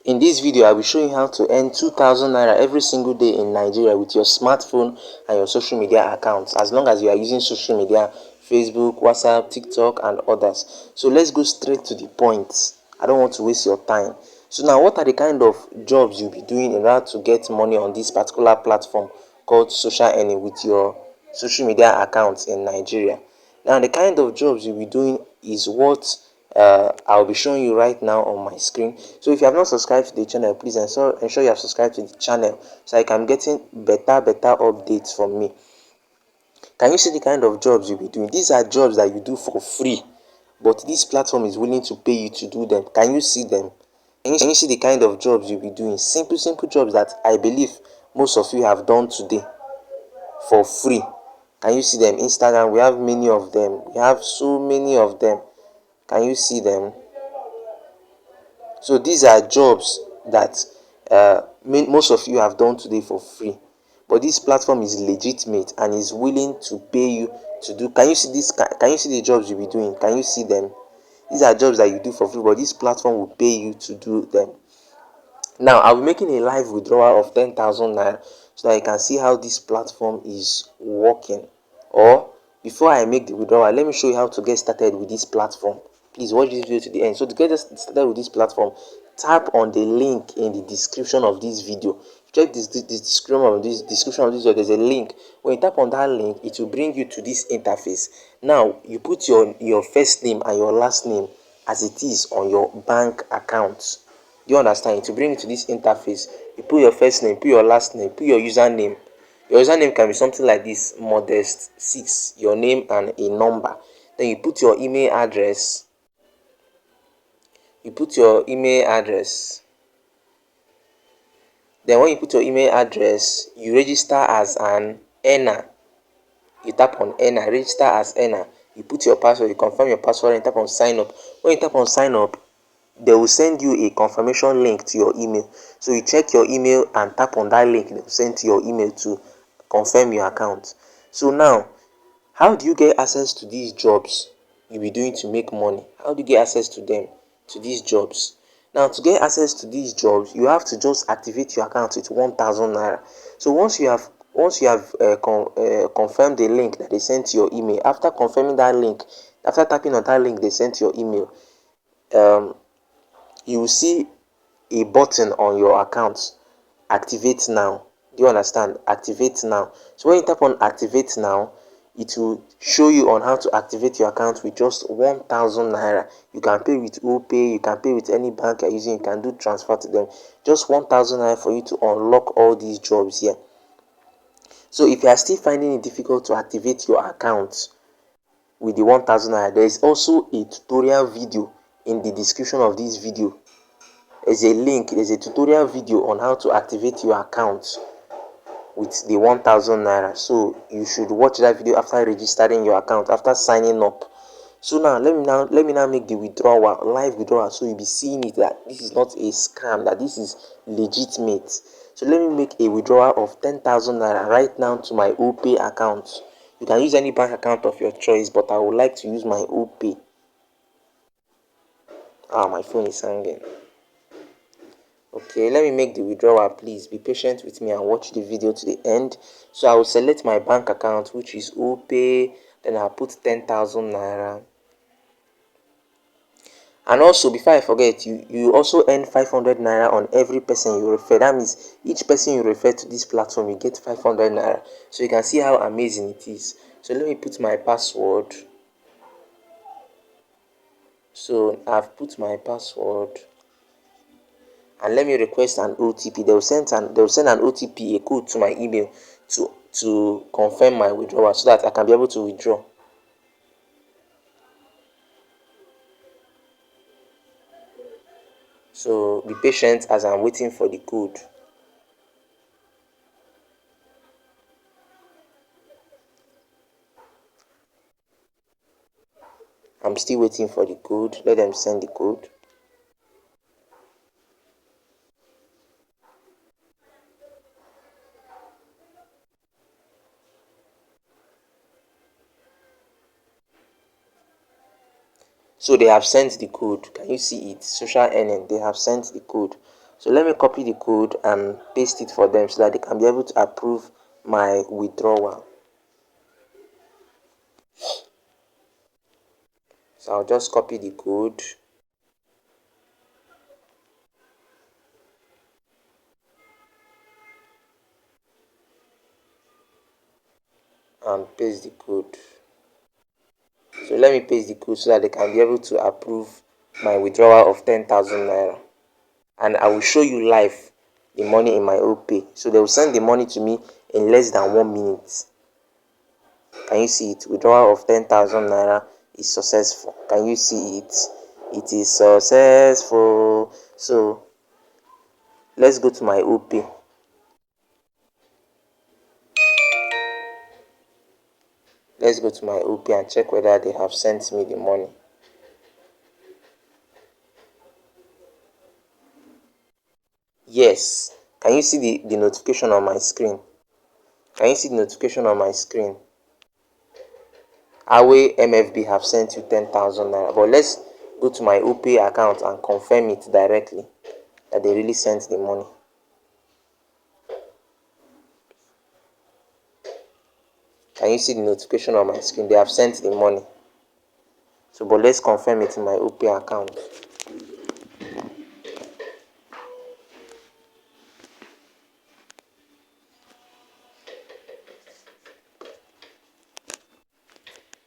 In this video, I will show you how to earn 2,000 naira every single day in Nigeria with your smartphone and your social media accounts, as long as you are using social media, Facebook, WhatsApp, TikTok, and others. So let's go straight to the point. I don't want to waste your time. So now, what are the kind of jobs you'll be doing in order to get money on this particular platform called social earning with your social media accounts in Nigeria? Now, the kind of jobs you'll be doing is what I'll be showing you right now on my screen. So if you have not subscribed to the channel, please ensure you have subscribed to the channel so I can getting better updates from me. Can you see the kind of jobs you'll be doing? These are jobs that you do for free, but this platform is willing to pay you to do them. Can you see them? Can you see the kind of jobs you'll be doing? Simple jobs that I believe most of you have done today for free. Can you see them? Instagram, we have many of them. We have so many of them. Can you see them? So these are jobs that most of you have done today for free, but this platform is legitimate and is willing to pay you to do. Can you see this? Can you see the jobs you'll be doing? Can you see them? These are jobs that you do for free, but this platform will pay you to do them. Now I'll be making a live withdrawal of 10,000 naira so that you can see how this platform is working. Or before I make the withdrawal, let me show you how to get started with this platform. Please watch this video to the end. So to get started with this platform, tap on the link in the description of this video. Check this description of this video. There's a link. When you tap on that link, it will bring you to this interface. Now you put your first name and your last name as it is on your bank account. Do you understand? To bring you to this interface, you put your first name, put your last name, put your username. Your username can be something like this: modest6, your name and a number. Then you put your email address. You put your email address. Then when you put your email address, you register as an earner. You tap on earner, register as earner. You put your password, you confirm your password, and tap on sign up. When you tap on sign up, they will send you a confirmation link to your email. So you check your email and tap on that link they will send to your email to confirm your account. So now, how do you get access to these jobs you'll be doing to make money? How do you get access to them, to these jobs? Now, to get access to these jobs, you have to just activate your account with 1,000 naira. So once you have confirmed the link that they sent to your email, after confirming that link, after tapping on that link they sent to your email, you will see a button on your account, activate now. Do you understand? Activate now. So when you tap on activate now, it will show you on how to activate your account with just 1,000 naira. You can pay with OPay, you can pay with any bank you're using, you can do transfer to them. Just 1,000 naira for you to unlock all these jobs here. So if you are still finding it difficult to activate your account with the 1,000 naira, there is also a tutorial video in the description of this video. There's a link, there's a tutorial video on how to activate your account with the 1,000 naira. So you should watch that video after registering your account, after signing up. So now let me now make the withdrawal, live withdrawal, so you'll be seeing it that this is not a scam, that this is legitimate. So let me make a withdrawal of 10,000 naira right now to my OPay account. You can use any bank account of your choice, but I would like to use my OPay. My phone is hanging. Okay, let me make the withdrawal. Please be patient with me and watch the video to the end. So I will select my bank account, which is OPay. Then I'll put 10,000 naira. And also, before I forget, you also earn 500 naira on every person you refer. That means each person you refer to this platform, you get 500 naira. So you can see how amazing it is. So let me put my password. So I've put my password. And let me request an OTP. They will send an OTP, a code to my email to confirm my withdrawal so that I can be able to withdraw. So be patient as I'm waiting for the code. I'm still waiting for the code. Let them send the code. So they have sent the code. Can you see it? Social earning. They have sent the code. So let me copy the code and paste it for them so that they can be able to approve my withdrawal. So I'll just copy the code and paste the code. So let me paste the code so that they can be able to approve my withdrawal of 10,000 naira. And I will show you live the money in my OPay. So they will send the money to me in less than 1 minute. Can you see it? Withdrawal of 10,000 naira is successful. Can you see it? It is successful. So let's go to my OPay. Let's go to my OPay and check whether they have sent me the money. Yes. Can you see the notification on my screen? Can you see the notification on my screen? Awe MFB have sent you 10,000 naira. But let's go to my OPay account and confirm it directly that they really sent the money. Can you see the notification on my screen? They have sent the money. So, but let's confirm it in my OPay account.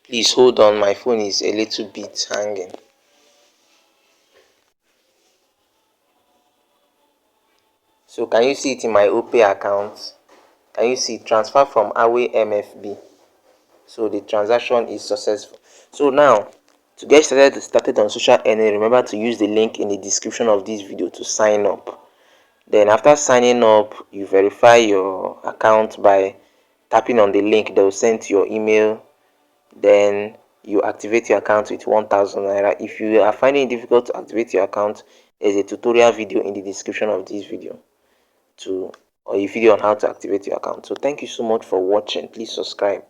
Please hold on, my phone is a little bit hanging. So can you see it in my OPay account? Can you see transfer from Awe MFB? So the transaction is successful. So now, to get started on social earning, remember to use the link in the description of this video to sign up. Then after signing up, you verify your account by tapping on the link. They will send to your email. Then you activate your account with 1,000 naira. If you are finding it difficult to activate your account, there's a tutorial video in the description of this video or a video on how to activate your account. So thank you so much for watching. Please subscribe.